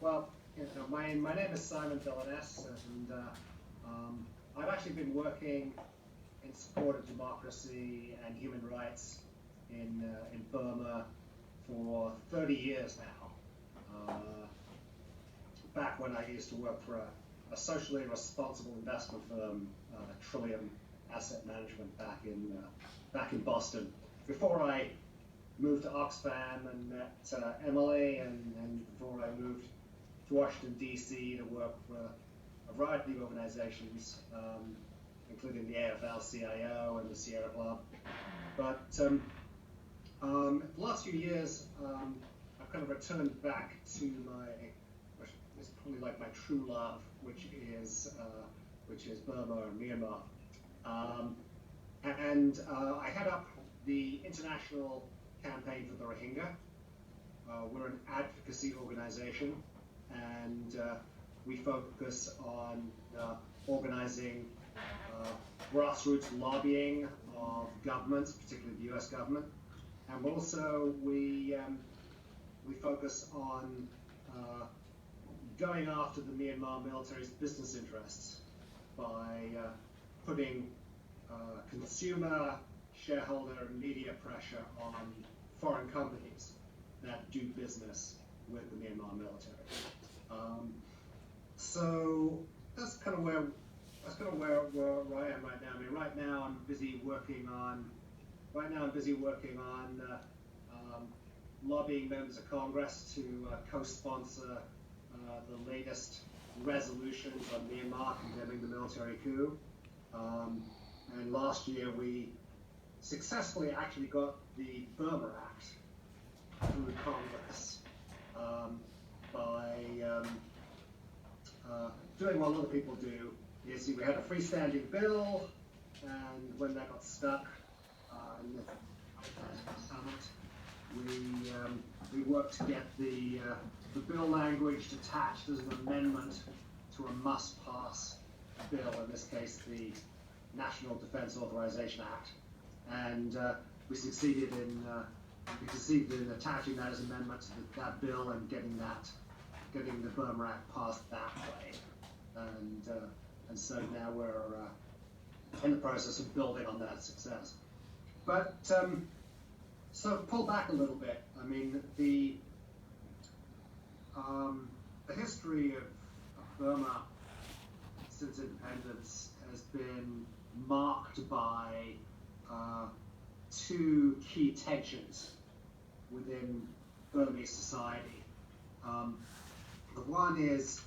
Well, my name is Billeness, and I've actually been working in support of democracy and human rights in Burma for 30 years now. Back when I used to work for a socially responsible investment firm, Trillium Asset Management, back in Boston. Before I moved to Oxfam and met Emily, and before I moved to Washington, D.C. to work for a variety of organizations, including the AFL-CIO and the Sierra Club. But the last few years, I've kind of returned back to which is probably like my true love, which is Burma and Myanmar. I head up the international campaign for the Rohingya. We're an advocacy organization, and we focus on organizing grassroots lobbying of governments, particularly the U.S. government, and also we focus on going after the Myanmar military's business interests by putting consumer, shareholder, and media pressure on foreign companies that do business with the Myanmar military. So that's kind of where I am right now. I mean, right now I'm busy working on lobbying members of Congress to co-sponsor the latest resolutions on Myanmar condemning the military coup. And last year we successfully actually got the Burma Act through Congress by doing what a lot of people do. You see, we had a freestanding bill, and when that got stuck in the Senate, we worked to get the bill language detached as an amendment to a must-pass bill, in this case the National Defense Authorization Act, and we succeeded in attaching that as an amendment to that bill and getting the Burma Act passed that way, and so now we're in the process of building on that success. But so pull back a little bit. I mean, the history of Burma since independence has been marked by two key tensions within Burmese society. The one is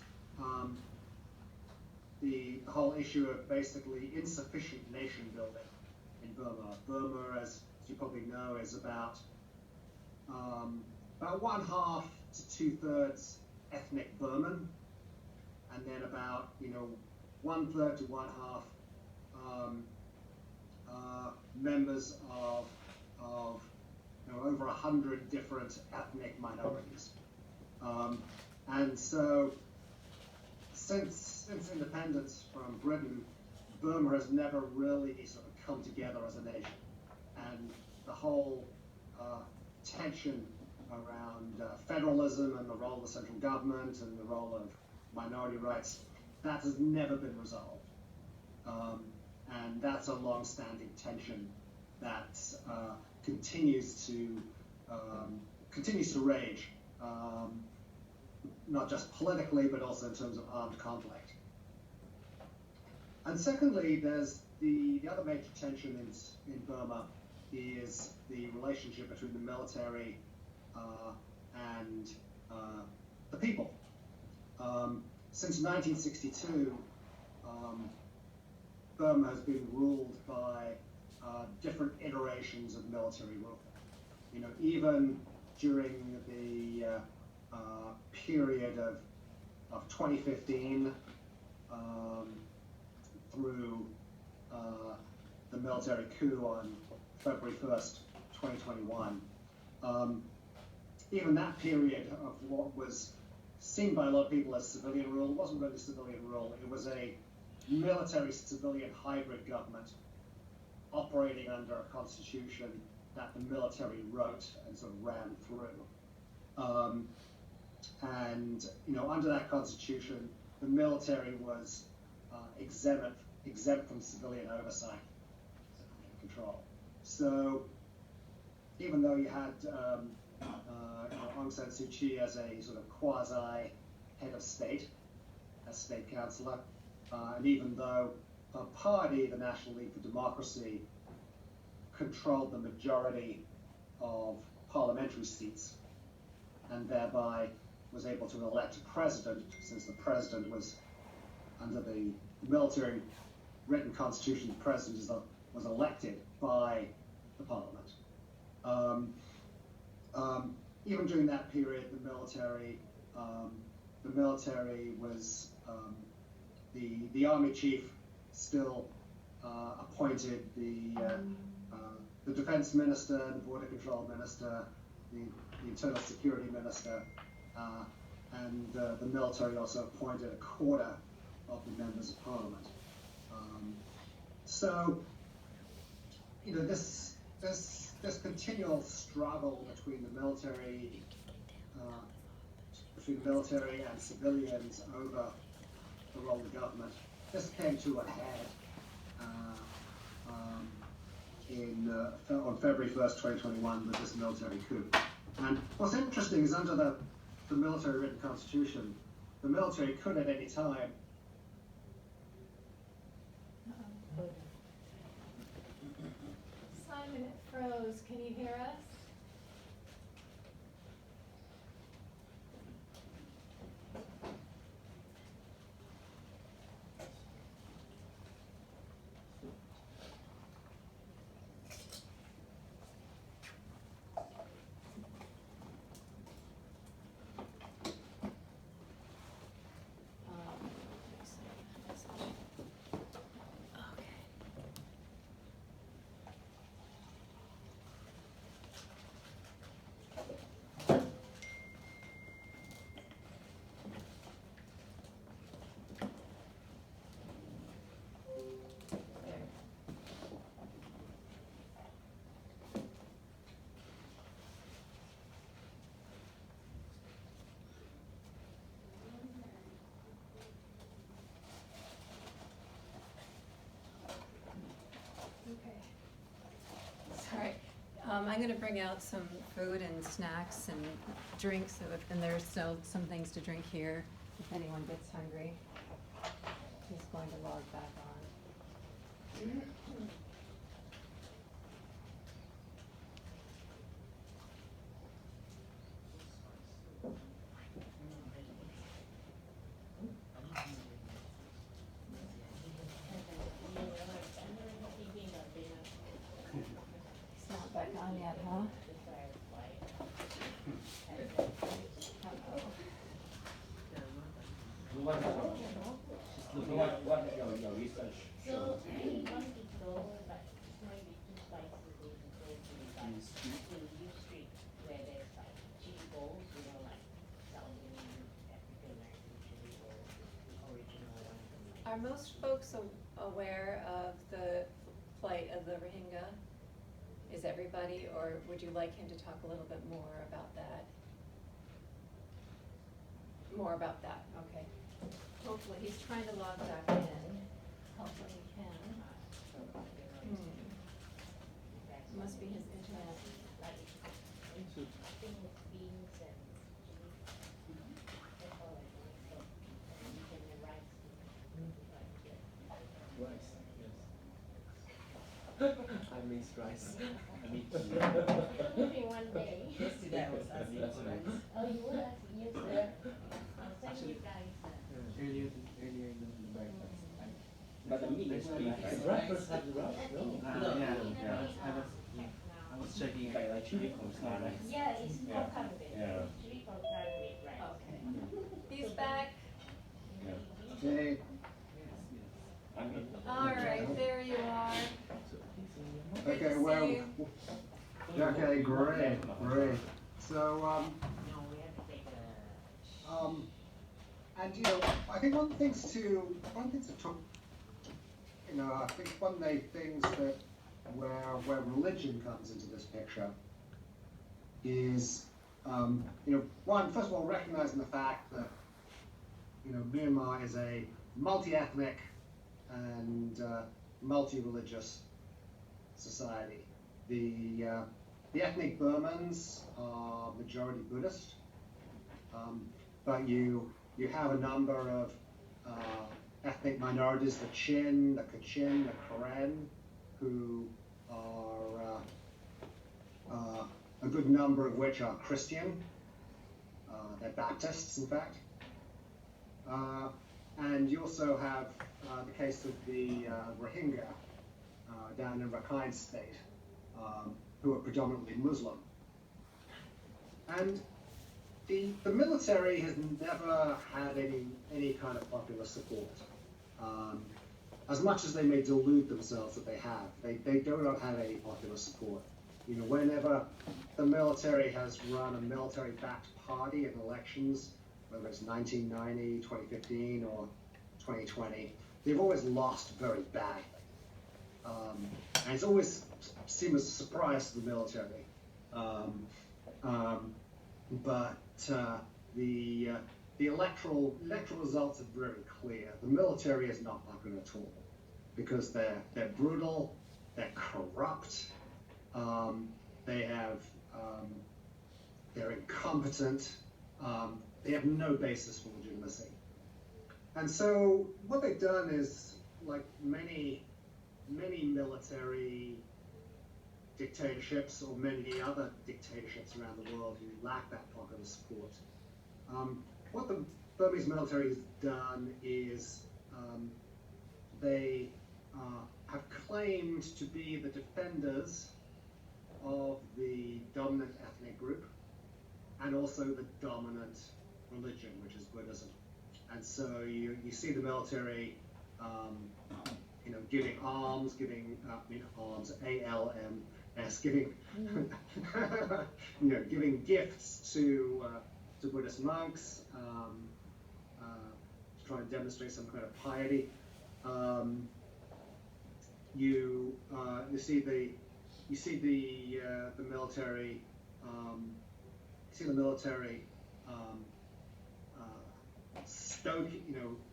the whole issue of basically insufficient nation building in Burma. Burma, as you probably know, is about 1/2 to 2/3 ethnic Burman, and then about 1/3 to 1/2 members of over 100 different ethnic minorities. And so since independence from Britain, Burma has never really sort of come together as a nation. And the whole tension around federalism and the role of the central government and the role of minority rights, that has never been resolved. And that's a long-standing tension that continues to rage, not just politically, but also in terms of armed conflict. And secondly, there's the other major tension in Burma is the relationship between the military and the people. Since 1962, Burma has been ruled by different iterations of military rule. Even during the period of 2015 through the military coup on February 1st, 2021. Even that period of what was seen by a lot of people as civilian rule wasn't really civilian rule. It was a military-civilian hybrid government operating under a constitution that the military wrote and sort of ran through. And under that constitution, the military was exempt from civilian oversight, civilian control. So even though you had Aung San Suu Kyi as a sort of quasi head of state, as state councillor, and even though her party, the National League for Democracy, controlled the majority of parliamentary seats and thereby was able to elect a president, since the president was, under the military written constitution, the president was elected by the parliament. Even during that period, the military was, the army chief still appointed the defense minister, the border control minister, the internal security minister, and the military also appointed a quarter of the members of parliament. So, this continual struggle between the military and civilians over the role of the government, this came to a head on February 1st, 2021, with this military coup. And what's interesting is under the military written constitution, the military could at any time Simon, it froze. Can you hear us? Sorry. I'm going to bring out some food and snacks and drinks, and there's still some things to drink here if anyone gets hungry. He's going to log back on. Back on yet, huh? What your research shows? So I want to go, but it's maybe too spicy to go to U Street where there's like chili bowls, like South African American chili bowls, original one. Are most folks aware of the plight of the Rohingya? Is everybody, or would you like him to talk a little bit more about that? More about that, okay. Hopefully, he's trying to log back in. Hopefully he can. Must be his internet. Like thing with beans and chili. That's all I do. So you can rice. Rice, yes. I miss rice. I mean, Maybe one day. Yesterday I was asking for rice. Oh, you were? Yes, sir. I'll send you guys. earlier in the breakfast. But the meat is beef, right? Breakfast had the rice, no? I was checking Like chili con carne, right? Yeah, it's not carne. Yeah. Chili con carne with rice. Okay. He's back. Okay. I mean, All right, there you are. Good Okay, to well, see you. okay, great. So, No, we have to take and I think one of the things that took, I think one of the things that where religion comes into this picture is first of all, recognizing the fact that Myanmar is a multi-ethnic and multi-religious society. The ethnic Burmans are majority Buddhist, but you have a number of ethnic minorities, the Chin, the Kachin, the Karen, who are a good number of which are Christian. They're Baptists, in fact. And you also have the case of the Rohingya down in Rakhine State, who are predominantly Muslim. And the military has never had any kind of popular support. As much as they may delude themselves that they have, they do not have any popular support. Whenever the military has run a military-backed party in elections, whether it's 1990, 2015, or 2020, they've always lost very badly. And it's always seemed as a surprise to the military. But the electoral results are very clear. The military is not popular at all because they're brutal, they're corrupt, they're incompetent, they have no basis for legitimacy. And so what they've done is, like many military dictatorships or many other dictatorships around the world who lack that popular support, what the Burmese military has done is they have claimed to be the defenders of the dominant ethnic group and also the dominant religion, which is Buddhism. And so you see the military giving alms, ALMS, giving gifts to Buddhist monks, to try and demonstrate some kind of piety. You see the military.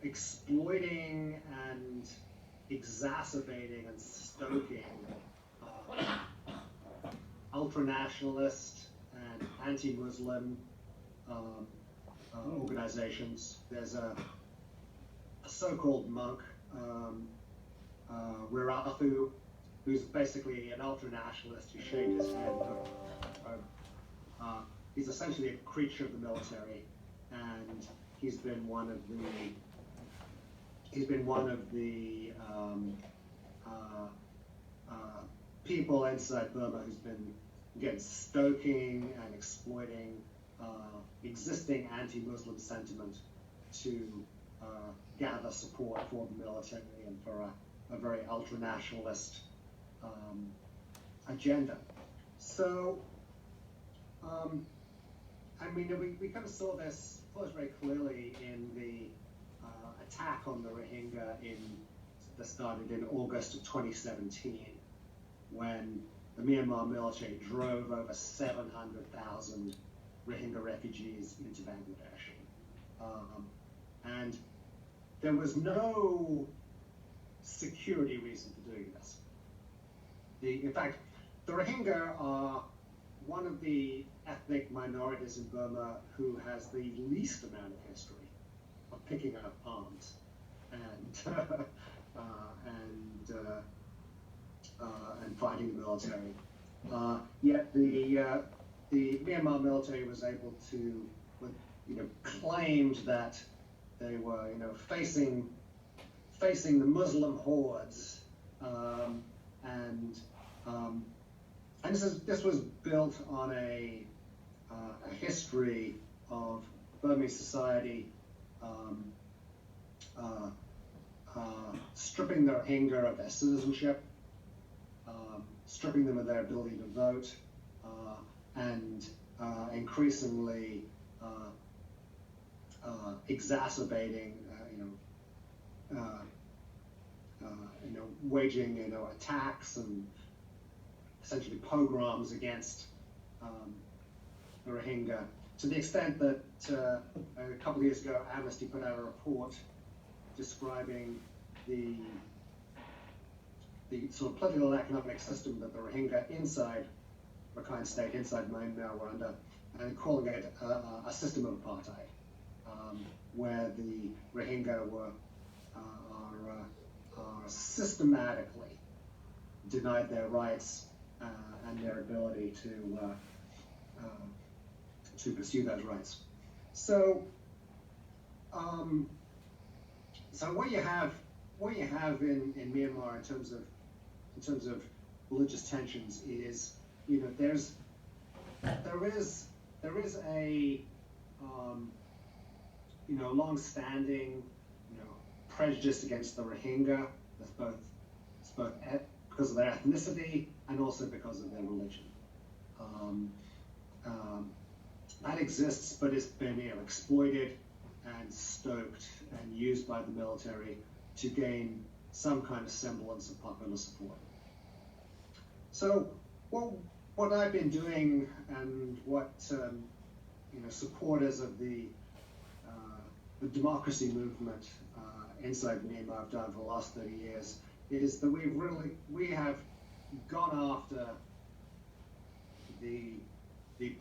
Exploiting and exacerbating and stoking ultra-nationalist and anti-Muslim organizations. There's a so-called monk, Wirathu, who's basically an ultra-nationalist who shaved his head. He's essentially a creature of the military, and he's been one of the people inside Burma who's been, again, stoking and exploiting existing anti-Muslim sentiment to gather support for the military and for a very ultra-nationalist agenda. So, we kind of saw this very clearly in the attack on the Rohingya that started in August of 2017, when the Myanmar military drove over 700,000 Rohingya refugees into Bangladesh. And there was no security reason for doing this. In fact, the Rohingya are one of the ethnic minorities in Burma who has the least amount of history of picking up arms and fighting the military. Yet the Myanmar military was able to, claimed that they were, facing the Muslim hordes, and this was built on a history of Burmese society stripping the Rohingya of their citizenship, stripping them of their ability to vote, and increasingly exacerbating, waging, attacks and essentially pogroms against the Rohingya, to the extent that a couple of years ago, Amnesty put out a report describing the sort of political and economic system that the Rohingya inside Rakhine State, inside Myanmar, were under, and calling it a system of apartheid, where the Rohingya are systematically denied their rights and their ability to pursue those rights. So, so what you have in Myanmar in terms of religious tensions is, you know, there is a you know, long-standing, you know, prejudice against the Rohingya. That's both because of their ethnicity and also because of their religion. That exists, but it's been, you know, exploited and stoked and used by the military to gain some kind of semblance of popular support. So, what I've been doing, and what you know, supporters of the democracy movement inside Myanmar have done for the last 30 years, is that we have gone after the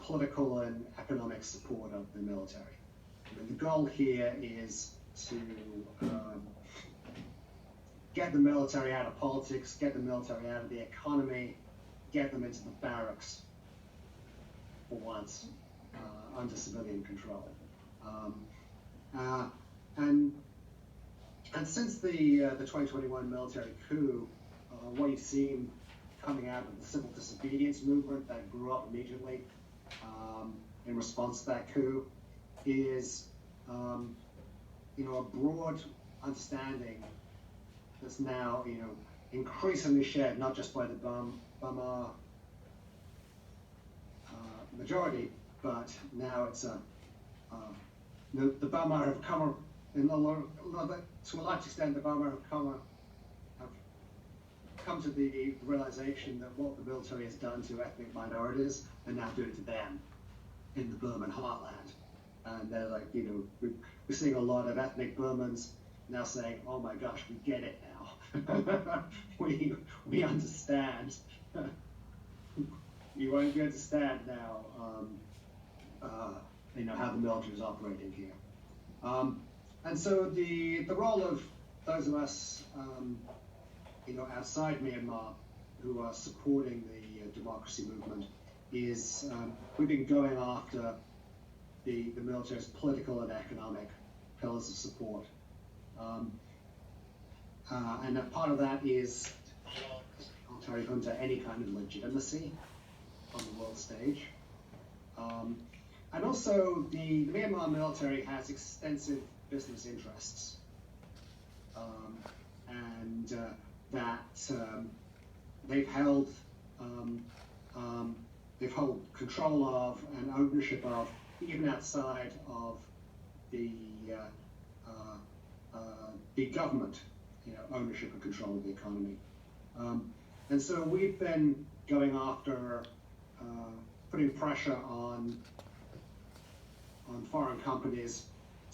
political and economic support of the military. I mean, the goal here is to get the military out of politics, get the military out of the economy, get them into the barracks for once, under civilian control. And since the 2021 military coup, what you've seen coming out of the civil disobedience movement that grew up immediately in response to that coup is, you know, a broad understanding that's now, you know, increasingly shared not just by the Burma majority, but now it's the Burma have come to a large extent. The Burma have come to the realization that what the military has done to ethnic minorities, they're now doing to them in the Burman heartland. And they're like, you know, we're seeing a lot of ethnic Burmans now saying, "Oh my gosh, we get it now. we understand. We understand now. You know, how the military is operating here." And so the role of those of us, you know, outside Myanmar who are supporting the democracy movement is we've been going after the military's political and economic pillars of support. And a part of that is military junta any kind of legitimacy on the world stage. And also the Myanmar military has extensive business interests. And that they've held control of and ownership of, even outside of the government, you know, ownership and control of the economy. And so we've been going after putting pressure on foreign companies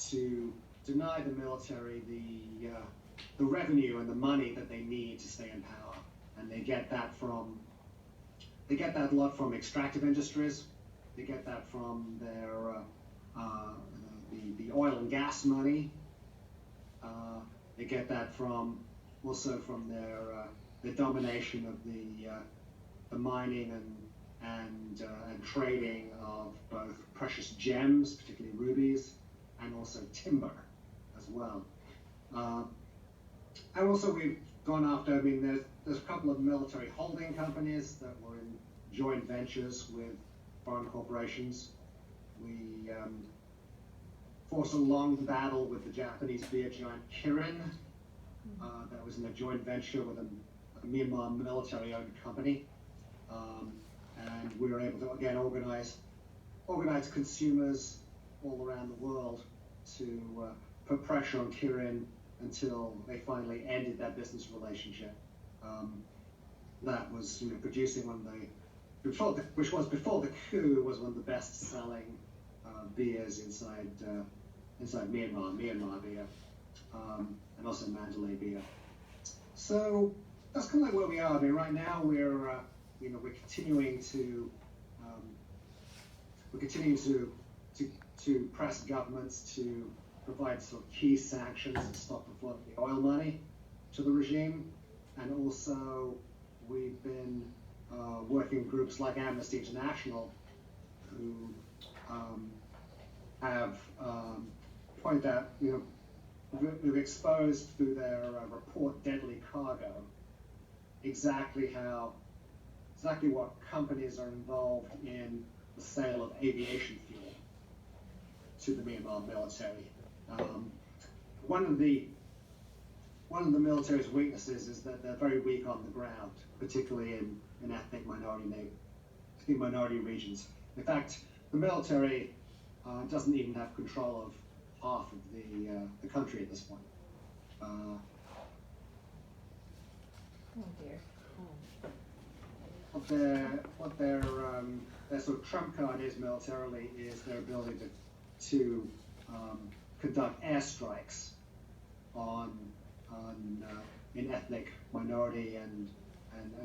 to deny the military the revenue and the money that they need to stay in power, and they get that a lot from extractive industries. They get that from their the oil and gas money. They get that also from their domination of the mining and trading of both precious gems, particularly rubies, and also timber as well. And also we've gone after, I mean, there's a couple of military holding companies that were in joint ventures with foreign corporations. We fought a long battle with the Japanese beer giant Kirin. That was in a joint venture with a Myanmar military-owned company. And we were able to, again, organize consumers all around the world to put pressure on Kirin until they finally ended that business relationship. That was, you know, producing one of which was before the coup, was one of the best-selling beers inside Myanmar beer, and also Mandalay beer. So that's kind of like where we are. I mean, right now we're continuing to press governments to provide sort of key sanctions and stop the flow of the oil money to the regime, and also we've been working with groups like Amnesty International, who have pointed out, who've exposed through their report Deadly Cargo exactly what companies are involved in the sale of aviation fuel to the Myanmar military. One of the military's weaknesses is that they're very weak on the ground, particularly in ethnic minority regions. In fact, the military doesn't even have control of half of the country at this point. Oh dear. What their sort of trump card is militarily is their ability to conduct airstrikes in ethnic minority and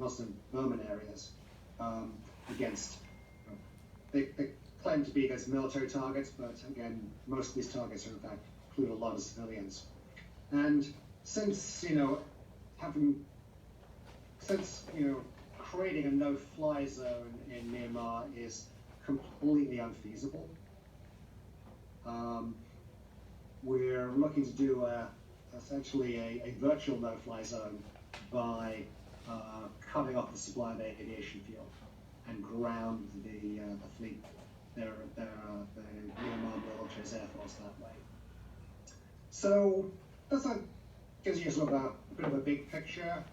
also Burman areas against. They claim to be against military targets, but again, most of these targets are in fact include a lot of civilians. And since creating a no-fly zone in Myanmar is completely unfeasible, we're looking to do essentially a virtual no-fly zone by cutting off the supply of aviation fuel and ground the fleet, the Myanmar military's air force that way. So gives you sort of a bit of a big picture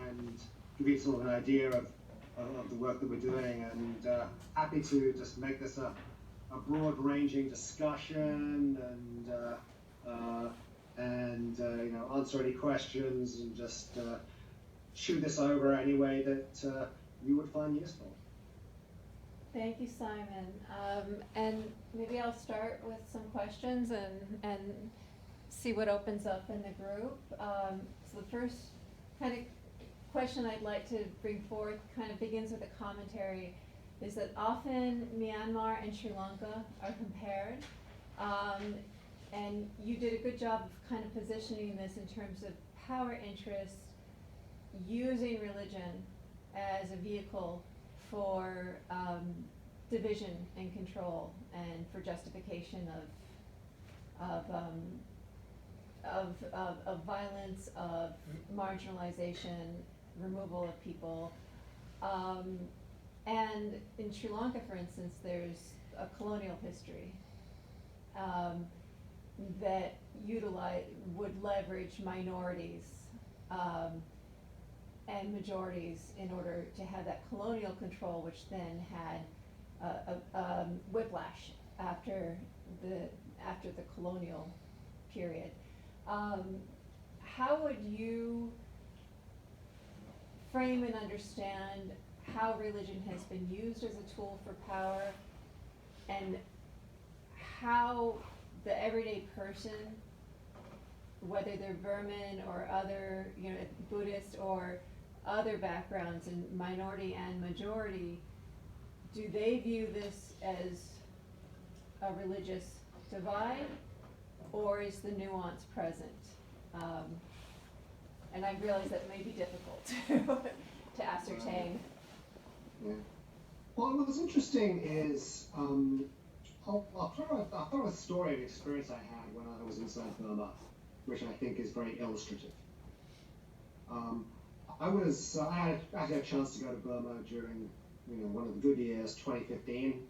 and give you sort of an idea of the work that we're doing, and happy to just make this a broad-ranging discussion and answer any questions and just chew this over any way that you would find useful. Thank you, Simon. And maybe I'll start with some questions and see what opens up in the group. So the first kind of question I'd like to bring forth kind of begins with a commentary, is that often Myanmar and Sri Lanka are compared. And you did a good job of kind of positioning this in terms of power interests using religion as a vehicle for division and control and for justification of violence, of marginalization, removal of people. And in Sri Lanka, for instance, there's a colonial history that would leverage minorities and majorities in order to have that colonial control, which then had a whiplash after the colonial period. How would you frame and understand how religion has been used as a tool for power, and how the everyday person, whether they're Burman or other, Buddhist or other backgrounds in minority and majority, do they view this as a religious divide, or is the nuance present? And I realize that may be difficult to ascertain. Yeah. Well, what's interesting is I'll throw a story of experience I had when I was inside Burma, which I think is very illustrative. I had a chance to go to Burma during one of the good years, 2015,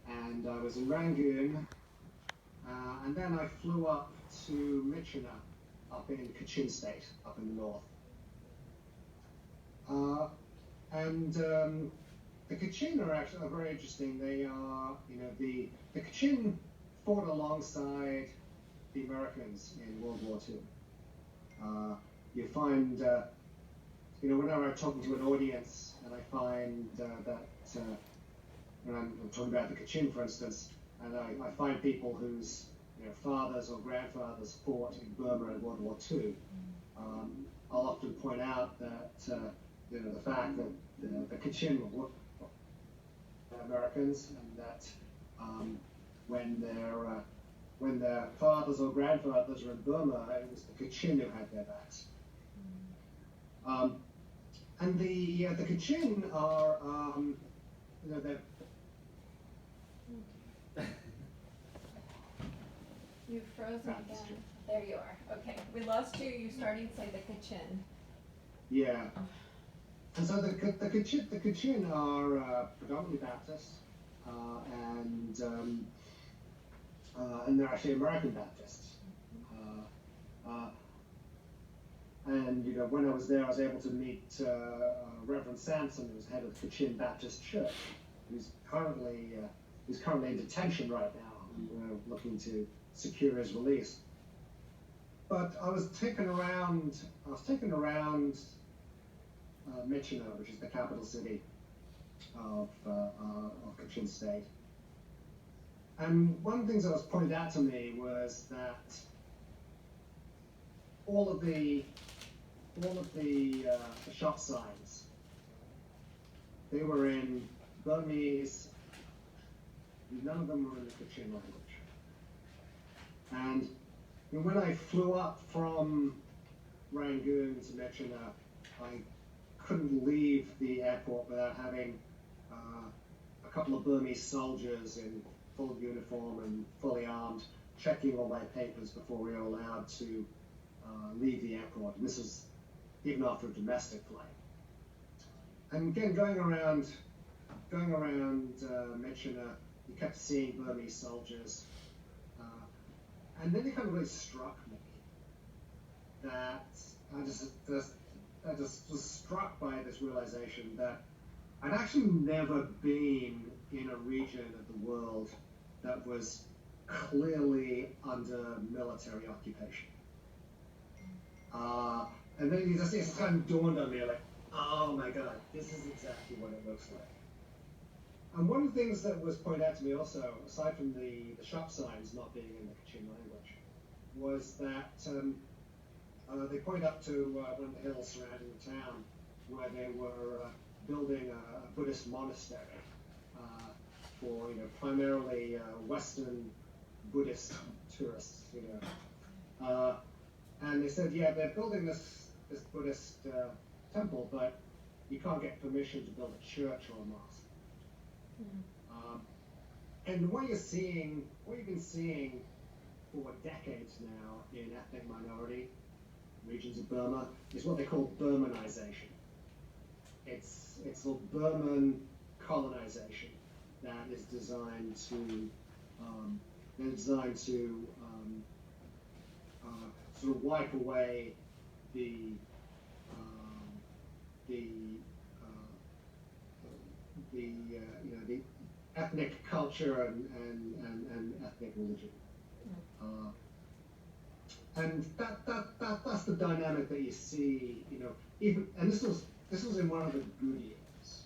and I was in Rangoon, and then I flew up to Myitkyina, up in Kachin State, up in the north. The Kachin are actually very interesting. They are, the Kachin fought alongside the Americans in World War II. You find whenever I'm talking to an audience and I find that when I'm talking about the Kachin, for instance, and I find people whose fathers or grandfathers fought in Burma in World War II, I'll often point out that the fact that the Kachin were Americans, and that when their fathers or grandfathers were in Burma, it was the Kachin who had their backs. And the Kachin are they're You've frozen again. There you are. Okay, we lost you. You started to say the Kachin. yeah. And so the Kachin are predominantly Baptist, and they're actually American Baptists. And when I was there, I was able to meet Reverend Sampson, who's head of the Kachin Baptist Church, who's currently in detention right now, and we're looking to secure his release. But I was taken around Myitkyina, which is the capital city of Kachin State. And one of the things that was pointed out to me was that all of the shop signs, they were in Burmese. None of them were in the Kachin language. And when I flew up from Rangoon to Myitkyina, I couldn't leave the airport without having a couple of Burmese soldiers in full uniform and fully armed checking all my papers before we were allowed to leave the airport. And this was even after a domestic flight. And again, going around Myitkyina, you kept seeing Burmese soldiers, and then it kind of really struck me that I just was struck by this realization that I'd actually never been in a region of the world that was clearly under military occupation. And then it kind of dawned on me, like, oh my God, this is exactly what it looks like. And one of the things that was pointed out to me also, aside from the shop signs not being in the Kachin language, was that they point up to one of the hills surrounding the town where they were building a Buddhist monastery for primarily Western Buddhist tourists. And they said, yeah, they're building this Buddhist temple, but you can't get permission to build a church or a mosque. And what you've been seeing for decades now in ethnic minority regions of Burma is what they call Burmanization. It's a Burman colonization that is designed to sort of wipe away the ethnic culture and ethnic religion. And that's the dynamic that you see, and this was in one of the good years,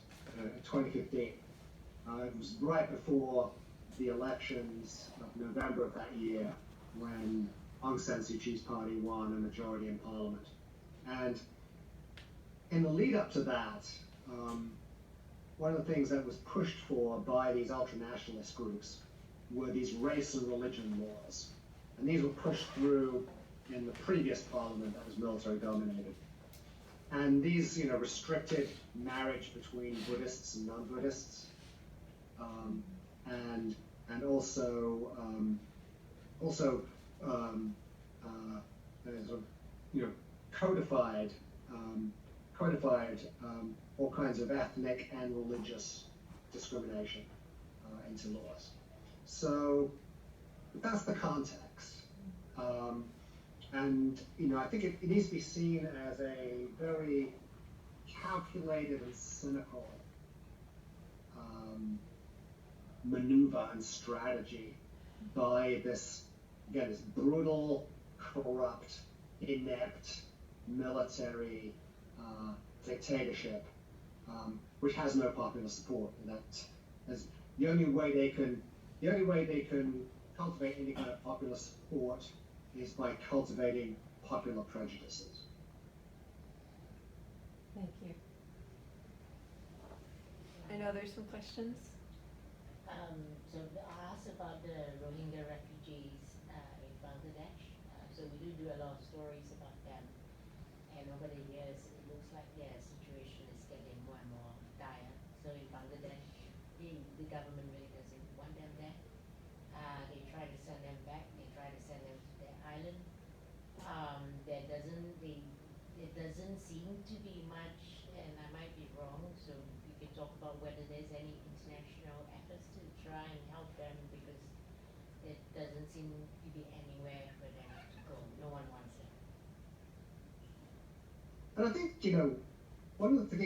2015. It was right before the elections of November of that year, when Aung San Suu Kyi's party won a majority in parliament. And in the lead up to that, one of the things that was pushed for by these ultranationalist groups were these race and religion laws. And these were pushed through in the previous parliament that was military dominated. And these, restricted marriage between Buddhists and non-Buddhists, and also codified all kinds of ethnic and religious discrimination into laws. So that's the context. And I think it needs to be seen as a very calculated and cynical maneuver and strategy by this brutal, corrupt, inept military dictatorship, which has no popular support, and that is the only way they can cultivate any kind of popular support is by cultivating popular prejudices. Thank you. I know there's some questions. So I asked about the Rohingya refugees in Bangladesh. So we do a lot of stories about them, and over the years it looks like their situation is getting more and more dire. So in Bangladesh, the government really doesn't want them there. They try to send them back. They try to send them to their island. It doesn't seem to be much, and I might be wrong. So we could talk about whether there's any international efforts to try and help them, because it doesn't seem to be anywhere for them to go. No one wants them. And I think, one of the things